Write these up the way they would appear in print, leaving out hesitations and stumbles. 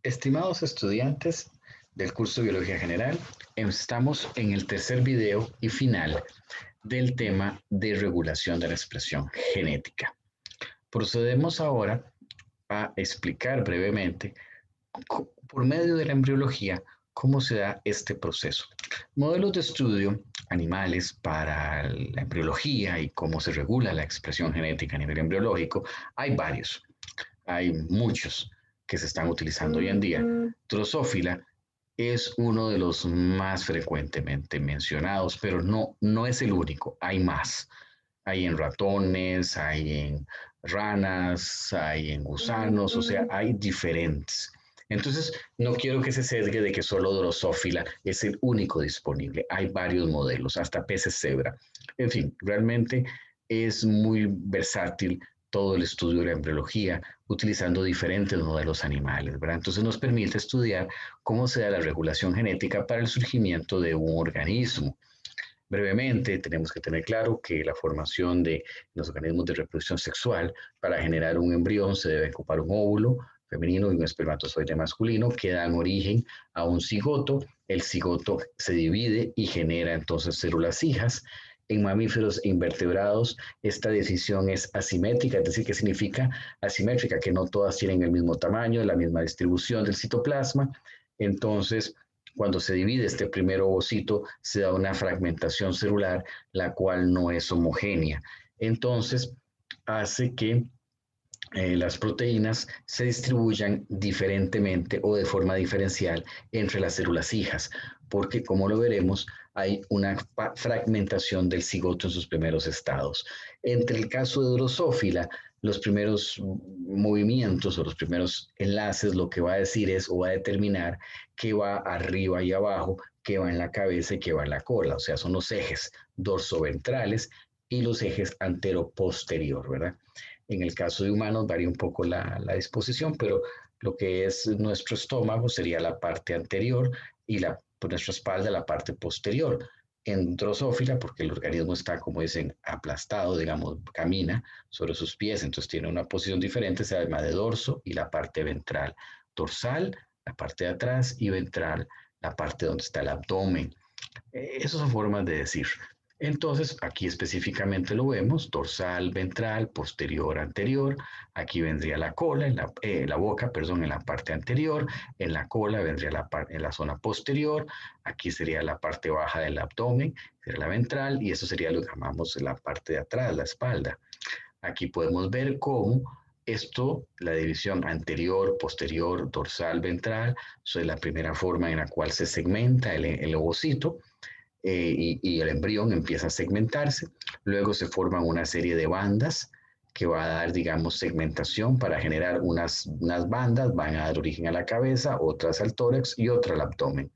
Estimados estudiantes del curso de Biología General, estamos en el tercer video y final del tema de regulación de la expresión genética. Procedemos ahora a explicar brevemente, por medio de la embriología, cómo se da este proceso. Modelos de estudio animales para la embriología y cómo se regula la expresión genética a nivel embriológico, hay varios. Hay muchos que se están utilizando hoy en día. Drosophila es uno de los más frecuentemente mencionados, pero no es el único, hay más. Hay en ratones, hay en ranas, hay en gusanos, o sea, hay diferentes. Entonces, no quiero que se sesgue de que solo Drosophila es el único disponible. Hay varios modelos, hasta peces cebra. En fin, realmente es muy versátil todo el estudio de la embriología utilizando diferentes modelos animales, ¿verdad? Entonces nos permite estudiar cómo se da la regulación genética para el surgimiento de un organismo. Brevemente, tenemos que tener claro que la formación de los organismos de reproducción sexual para generar un embrión se debe ocupar un óvulo femenino y un espermatozoide masculino que dan origen a un cigoto. El cigoto se divide y genera entonces células hijas. En mamíferos e invertebrados, esta decisión es asimétrica, es decir, que significa asimétrica, que no todas tienen el mismo tamaño, la misma distribución del citoplasma. Entonces, cuando se divide este primer ovocito, se da una fragmentación celular, la cual no es homogénea. Entonces, hace que las proteínas se distribuyan diferentemente o de forma diferencial entre las células hijas, porque como lo veremos, hay una fragmentación del cigoto en sus primeros estados. Entre el caso de Drosophila, los primeros movimientos o los primeros enlaces lo que va a decir es o va a determinar qué va arriba y abajo, qué va en la cabeza y qué va en la cola, o sea, son los ejes dorsoventrales y los ejes antero-posterior, ¿verdad? En el caso de humanos varía un poco la disposición, pero lo que es nuestro estómago sería la parte anterior y nuestra espalda la parte posterior. En drosófila, porque el organismo está, como dicen, aplastado, digamos, camina sobre sus pies, entonces tiene una posición diferente, se llama de dorso y la parte ventral. Dorsal, la parte de atrás, y ventral, la parte donde está el abdomen. Esas son formas de decir. Entonces, aquí específicamente lo vemos, dorsal, ventral, posterior, anterior. Aquí vendría la cola, la boca, perdón, en la parte anterior. En la cola vendría en la zona posterior. Aquí sería la parte baja del abdomen, sería la ventral, y eso sería lo que llamamos la parte de atrás, la espalda. Aquí podemos ver cómo esto, la división anterior, posterior, dorsal, ventral, eso es la primera forma en la cual se segmenta el ovocito. Y el embrión empieza a segmentarse. Luego se forman una serie de bandas que va a dar, digamos, segmentación para generar unas bandas, van a dar origen a la cabeza, otras al tórax y otra al abdomen.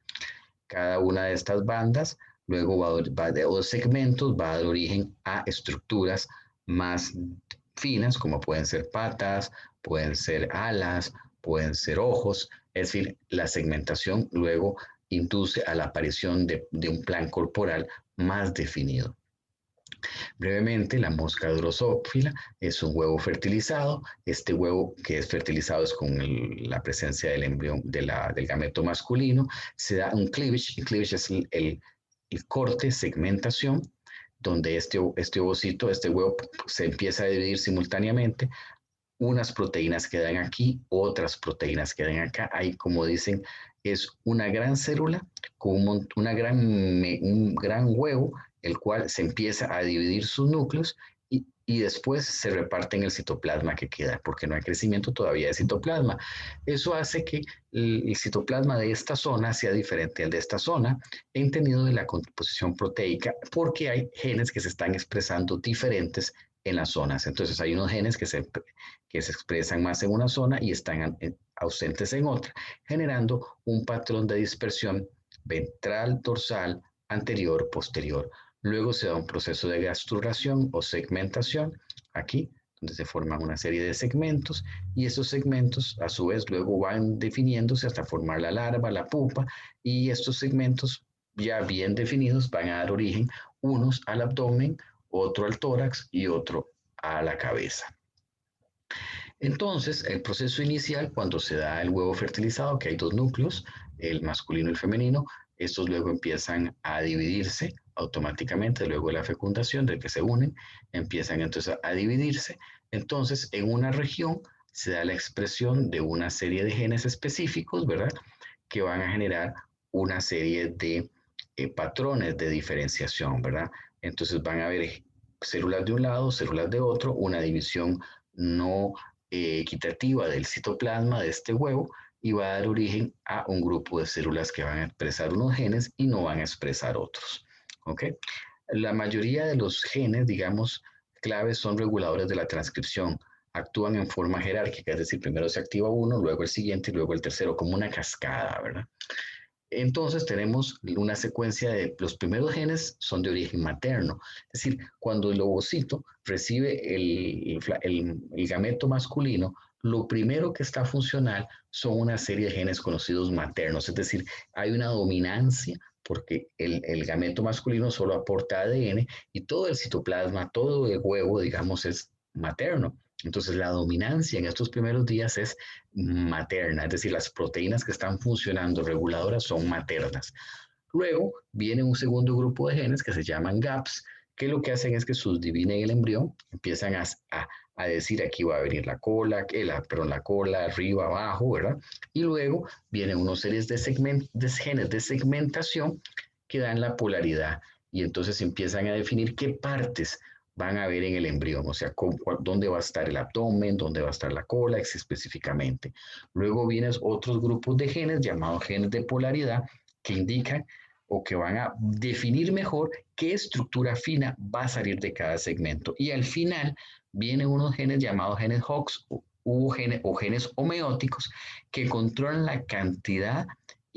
Cada una de estas bandas luego o segmentos va a dar origen a estructuras más finas, como pueden ser patas, pueden ser alas, pueden ser ojos. Es decir, la segmentación luego induce a la aparición de un plan corporal más definido. Brevemente, la mosca drosófila es un huevo fertilizado. Este huevo que es fertilizado es con la presencia del embrión del gameto masculino. Se da un cleavage. El cleavage es el corte, segmentación, donde este ovocito, este huevo, se empieza a dividir simultáneamente. Unas proteínas quedan aquí, otras proteínas quedan acá. Ahí, como dicen, es una gran célula con un gran huevo, el cual se empieza a dividir sus núcleos y después se reparte en el citoplasma que queda, porque no hay crecimiento todavía de citoplasma. Eso hace que el citoplasma de esta zona sea diferente al de esta zona, entendido de la composición proteica, porque hay genes que se están expresando diferentes en las zonas. Entonces hay unos genes que se expresan más en una zona y están ausentes en otra, generando un patrón de dispersión ventral, dorsal, anterior, posterior. Luego se da un proceso de gastrulación o segmentación aquí, donde se forman una serie de segmentos y esos segmentos a su vez luego van definiéndose hasta formar la larva, la pupa, y estos segmentos ya bien definidos van a dar origen unos al abdomen, otro al tórax y otro a la cabeza. Entonces, el proceso inicial, cuando se da el huevo fertilizado, que hay dos núcleos, el masculino y el femenino, estos luego empiezan a dividirse automáticamente, luego de la fecundación, de que se unen, empiezan entonces a dividirse. Entonces, en una región se da la expresión de una serie de genes específicos, ¿verdad? Que van a generar una serie de patrones de diferenciación, ¿verdad? Entonces van a haber células de un lado, células de otro, una división no equitativa del citoplasma de este huevo y va a dar origen a un grupo de células que van a expresar unos genes y no van a expresar otros. ¿Ok? La mayoría de los genes, digamos, claves son reguladores de la transcripción. Actúan en forma jerárquica, es decir, primero se activa uno, luego el siguiente y luego el tercero, como una cascada, ¿verdad? Entonces tenemos una secuencia de los primeros genes son de origen materno, es decir, cuando el ovocito recibe el gameto masculino, lo primero que está funcional son una serie de genes conocidos maternos, es decir, hay una dominancia porque el gameto masculino solo aporta ADN y todo el citoplasma, todo el huevo, digamos, es materno. Entonces la dominancia en estos primeros días es materna, es decir, las proteínas que están funcionando reguladoras son maternas. Luego viene un segundo grupo de genes que se llaman GAPs, que lo que hacen es que subdividen el embrión, empiezan a decir aquí va a venir la cola, la cola, arriba, abajo, ¿verdad? Y luego vienen unos series de genes de segmentación que dan la polaridad y entonces empiezan a definir qué partes van a ver en el embrión, o sea, dónde va a estar el abdomen, dónde va a estar la cola específicamente. Luego vienen otros grupos de genes llamados genes de polaridad que indican o que van a definir mejor qué estructura fina va a salir de cada segmento. Y al final vienen unos genes llamados genes Hox o genes homeóticos que controlan la cantidad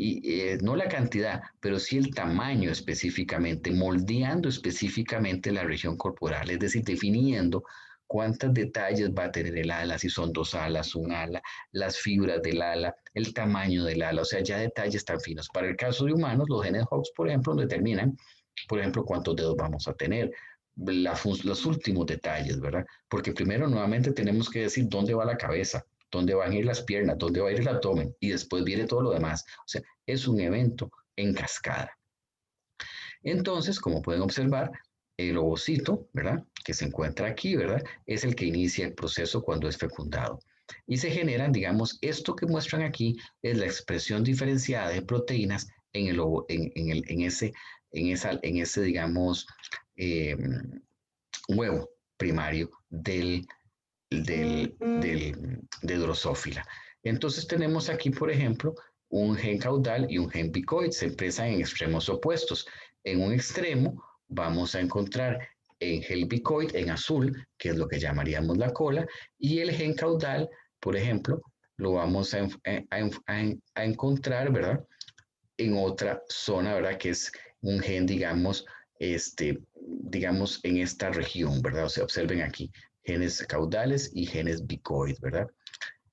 y no la cantidad, pero sí el tamaño específicamente, moldeando específicamente la región corporal, es decir, definiendo cuántos detalles va a tener el ala, si son dos alas, un ala, las fibras del ala, el tamaño del ala, o sea, ya detalles tan finos. Para el caso de humanos, los genes Hox, por ejemplo, determinan, por ejemplo, cuántos dedos vamos a tener, los últimos detalles, ¿verdad? Porque primero nuevamente tenemos que decir dónde va la cabeza, dónde van a ir las piernas, dónde va a ir el abdomen y después viene todo lo demás. O sea, es un evento en cascada. Entonces, como pueden observar, el ovocito, ¿verdad? Que se encuentra aquí, ¿verdad? Es el que inicia el proceso cuando es fecundado. Y se generan, digamos, esto que muestran aquí es la expresión diferenciada de proteínas en el ovo, en ese digamos, eh, huevo primario de drosófila. Entonces tenemos aquí, por ejemplo, un gen caudal y un gen bicoid, se expresan en extremos opuestos. En un extremo vamos a encontrar el gen bicoid en azul, que es lo que llamaríamos la cola, y el gen caudal, por ejemplo, lo vamos a encontrar, ¿verdad? En otra zona, ¿verdad? Que es un gen, digamos, en esta región, ¿verdad? O sea, observen aquí, genes caudales y genes bicoid, ¿verdad?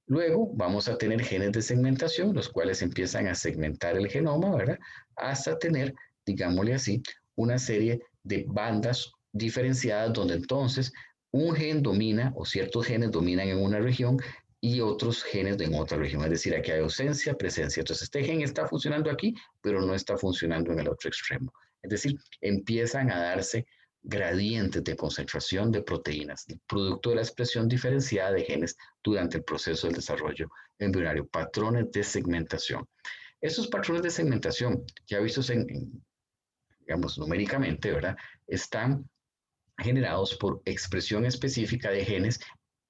Luego vamos a tener genes de segmentación, los cuales empiezan a segmentar el genoma, ¿verdad? Hasta tener, digámosle así, una serie de bandas diferenciadas donde entonces un gen domina o ciertos genes dominan en una región y otros genes en otra región. Es decir, aquí hay ausencia, presencia. Entonces, este gen está funcionando aquí, pero no está funcionando en el otro extremo. Es decir, empiezan a darse gradientes de concentración de proteínas, producto de la expresión diferenciada de genes durante el proceso del desarrollo embrionario, patrones de segmentación. Esos patrones de segmentación, ya vistos digamos, numéricamente, ¿verdad? Están generados por expresión específica de genes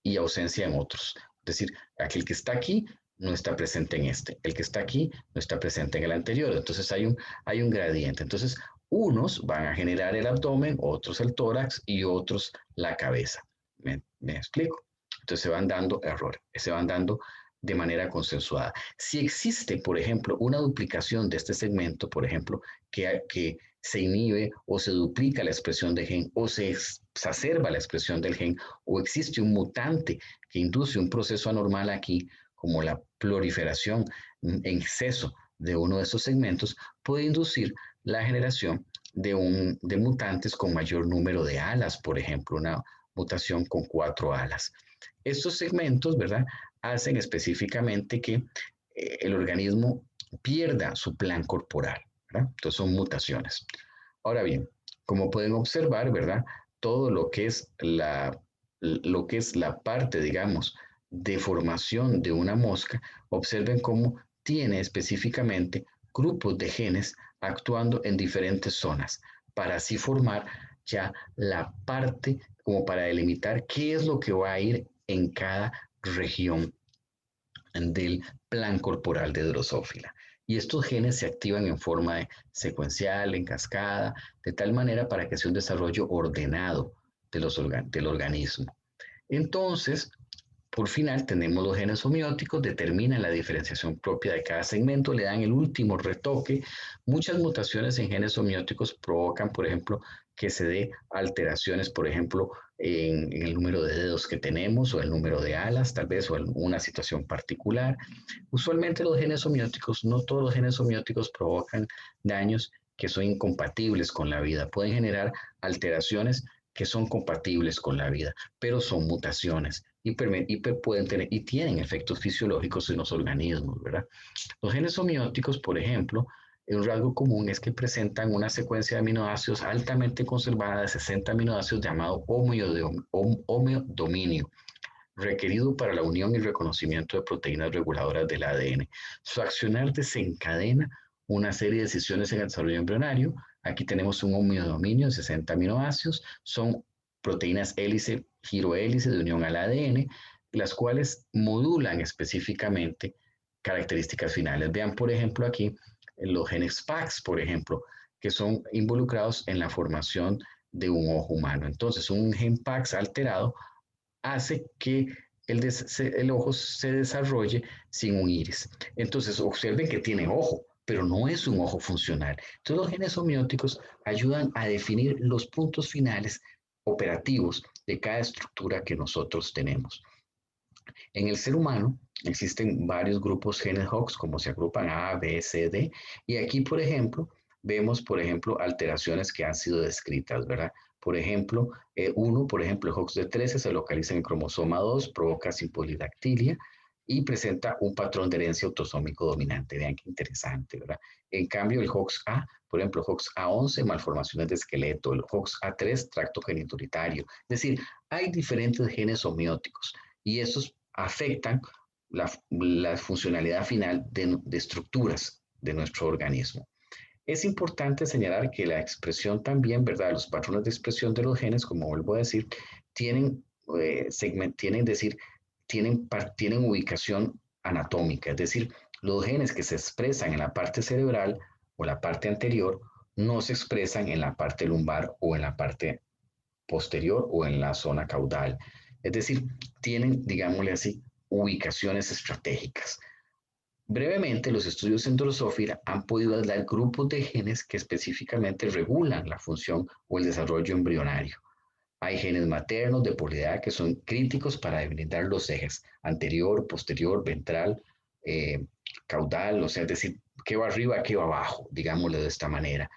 y ausencia en otros. Es decir, aquel que está aquí no está presente en este, el que está aquí no está presente en el anterior. Entonces hay un gradiente. Entonces, unos van a generar el abdomen, otros el tórax y otros la cabeza. ¿Me explico? Entonces se van dando errores, se van dando de manera consensuada. Si existe, por ejemplo, una duplicación de este segmento, por ejemplo, que se inhibe o se duplica la expresión de gen o se exacerba la expresión del gen o existe un mutante que induce un proceso anormal aquí, como la proliferación en exceso de uno de esos segmentos, puede inducir la generación de mutantes con mayor número de alas, por ejemplo, una mutación con 4 alas. Estos segmentos, ¿verdad?, hacen específicamente que el organismo pierda su plan corporal, ¿verdad? Entonces son mutaciones. Ahora bien, como pueden observar, ¿verdad?, todo lo que es la parte, digamos, de formación de una mosca, observen cómo tiene específicamente grupos de genes actuando en diferentes zonas para así formar ya la parte como para delimitar qué es lo que va a ir en cada región del plan corporal de Drosophila. Y estos genes se activan en forma de secuencial, en cascada, de tal manera para que sea un desarrollo ordenado del organismo. Entonces, por final, tenemos los genes homeóticos, determinan la diferenciación propia de cada segmento, le dan el último retoque. Muchas mutaciones en genes homeóticos provocan, por ejemplo, que se dé alteraciones, por ejemplo, en el número de dedos que tenemos o el número de alas, tal vez, o en una situación particular. Usualmente los genes homeóticos, no todos los genes homeóticos provocan daños que son incompatibles con la vida. Pueden generar alteraciones que son compatibles con la vida, pero son mutaciones y pueden tener y tienen efectos fisiológicos en los organismos, ¿verdad? Los genes homeóticos, por ejemplo, un rasgo común es que presentan una secuencia de aminoácidos altamente conservada de 60 aminoácidos llamado homeodominio, requerido para la unión y reconocimiento de proteínas reguladoras del ADN. Su accionar desencadena una serie de decisiones en el desarrollo embrionario. Aquí tenemos un homeodominio de 60 aminoácidos, son proteínas hélice, girohélice de unión al ADN, las cuales modulan específicamente características finales. Vean, por ejemplo, aquí los genes PAX, por ejemplo, que son involucrados en la formación de un ojo humano. Entonces, un gen PAX alterado hace que el ojo se desarrolle sin un iris. Entonces, observen que tiene ojo, pero no es un ojo funcional. Entonces, los genes homeóticos ayudan a definir los puntos finales operativos de cada estructura que nosotros tenemos. En el ser humano existen varios grupos genes HOX, como se agrupan A, B, C, D, y aquí, por ejemplo, vemos, por ejemplo, alteraciones que han sido descritas, ¿verdad? Por ejemplo, por ejemplo, el HOX de 13 se localiza en el cromosoma 2, provoca simpolidactilia y presenta un patrón de herencia autosómico dominante. Vean qué interesante, ¿verdad? En cambio, el HOX A, por ejemplo, HOX A11, malformaciones de esqueleto, el HOX A3, tracto genituritario. Es decir, hay diferentes genes homeóticos y estos afectan la funcionalidad final de estructuras de nuestro organismo. Es importante señalar que la expresión también, ¿verdad? Los patrones de expresión de los genes, como vuelvo a decir, tienen, tienen ubicación anatómica, es decir, los genes que se expresan en la parte cerebral o la parte anterior no se expresan en la parte lumbar o en la parte posterior o en la zona caudal. Es decir, tienen, digámosle así, ubicaciones estratégicas. Brevemente, los estudios en Drosophila han podido aislar grupos de genes que específicamente regulan la función o el desarrollo embrionario. Hay genes maternos de polaridad que son críticos para delimitar los ejes anterior, posterior, ventral, eh, caudal, o sea, es decir, qué va arriba, qué va abajo, digámoslo de esta manera.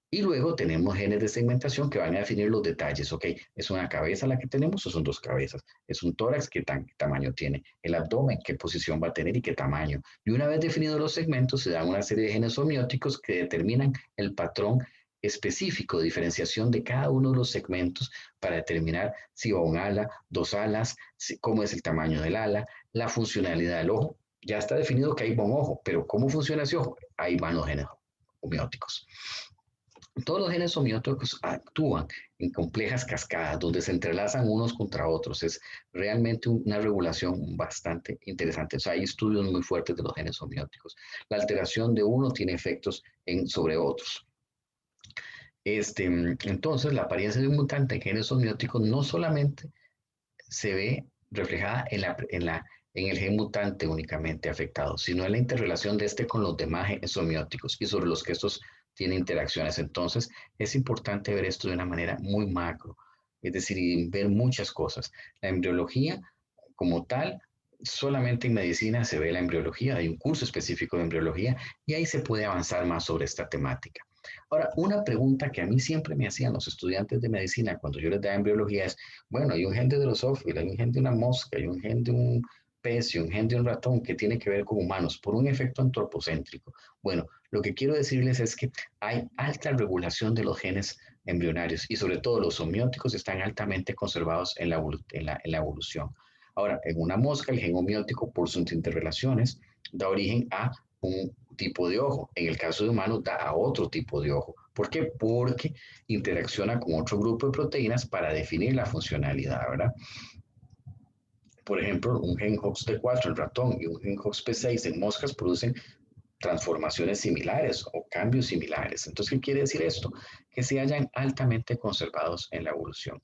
Y luego tenemos genes de segmentación que van a definir los detalles. Ok, ¿es una cabeza la que tenemos o son dos cabezas? ¿Es un tórax? ¿Qué tamaño tiene? ¿El abdomen? ¿Qué posición va a tener y qué tamaño? Y una vez definidos los segmentos, se dan una serie de genes homeóticos que determinan el patrón específico de diferenciación de cada uno de los segmentos para determinar si va un ala, dos alas, cómo es el tamaño del ala, la funcionalidad del ojo. Ya está definido que ahí va un ojo, pero ¿cómo funciona ese ojo? Ahí van los genes homeóticos. Todos los genes homeóticos actúan en complejas cascadas donde se entrelazan unos contra otros. Es realmente una regulación bastante interesante. O sea, hay estudios muy fuertes de los genes homeóticos. La alteración de uno tiene efectos sobre otros. Entonces, la apariencia de un mutante en genes homeóticos no solamente se ve reflejada en el gen mutante únicamente afectado, sino en la interrelación de este con los demás genes homeóticos y sobre los que estos tienen interacciones. Entonces, es importante ver esto de una manera muy macro, es decir, ver muchas cosas. La embriología como tal, solamente en medicina se ve la embriología, hay un curso específico de embriología y ahí se puede avanzar más sobre esta temática. Ahora, una pregunta que a mí siempre me hacían los estudiantes de medicina cuando yo les daba embriología es, bueno, hay un gen de drosófila, hay un gen de una mosca, hay un gen de un pez y un gen de un ratón que tiene que ver con humanos por un efecto antropocéntrico. Bueno, lo que quiero decirles es que hay alta regulación de los genes embrionarios y sobre todo los homeóticos están altamente conservados en la evolución. Ahora, en una mosca, el gen homeótico por sus interrelaciones da origen a un tipo de ojo. En el caso de humanos da a otro tipo de ojo. ¿Por qué? Porque interacciona con otro grupo de proteínas para definir la funcionalidad, ¿verdad? Por ejemplo, un gen HOXT4 en ratón y un gen HOXP6 en moscas producen transformaciones similares o cambios similares. Entonces, ¿qué quiere decir esto? Que se hayan altamente conservados en la evolución.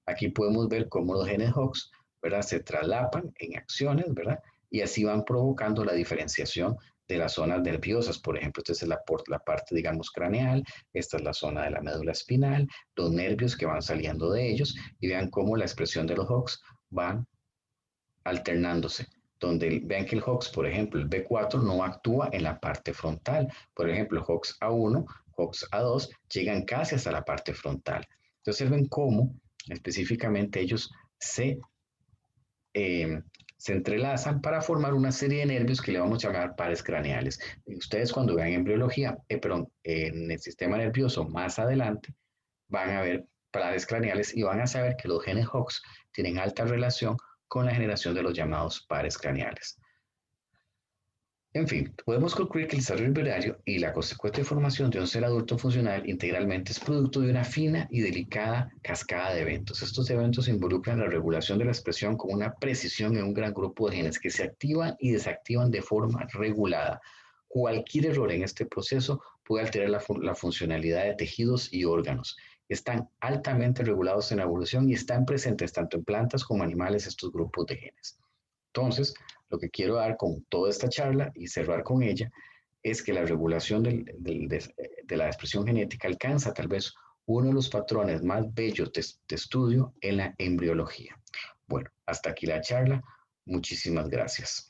Aquí podemos ver cómo los genes HOX, ¿verdad? Se traslapan en acciones, ¿verdad? Y así van provocando la diferenciación de las zonas nerviosas. Por ejemplo, esta es la parte, digamos, craneal, esta es la zona de la médula espinal, los nervios que van saliendo de ellos, y vean cómo la expresión de los HOX van alternándose, donde vean que el HOX, por ejemplo, el B4 no actúa en la parte frontal. Por ejemplo, HOX A1, HOX A2 llegan casi hasta la parte frontal. Entonces ven cómo específicamente ellos eh, se entrelazan para formar una serie de nervios que le vamos a llamar pares craneales. Ustedes cuando vean embriología, en el sistema nervioso más adelante, van a ver pares craneales y van a saber que los genes HOX tienen alta relación con la generación de los llamados pares craneales. En fin, podemos concluir que el desarrollo embrionario y la consecuente formación de un ser adulto funcional integralmente es producto de una fina y delicada cascada de eventos. Estos eventos involucran la regulación de la expresión con una precisión en un gran grupo de genes que se activan y desactivan de forma regulada. Cualquier error en este proceso puede alterar la funcionalidad de tejidos y órganos. Están altamente regulados en la evolución y están presentes tanto en plantas como animales estos grupos de genes. Entonces, lo que quiero dar con toda esta charla y cerrar con ella es que la regulación de la expresión genética alcanza tal vez uno de los patrones más bellos de estudio en la embriología. Bueno, hasta aquí la charla. Muchísimas gracias.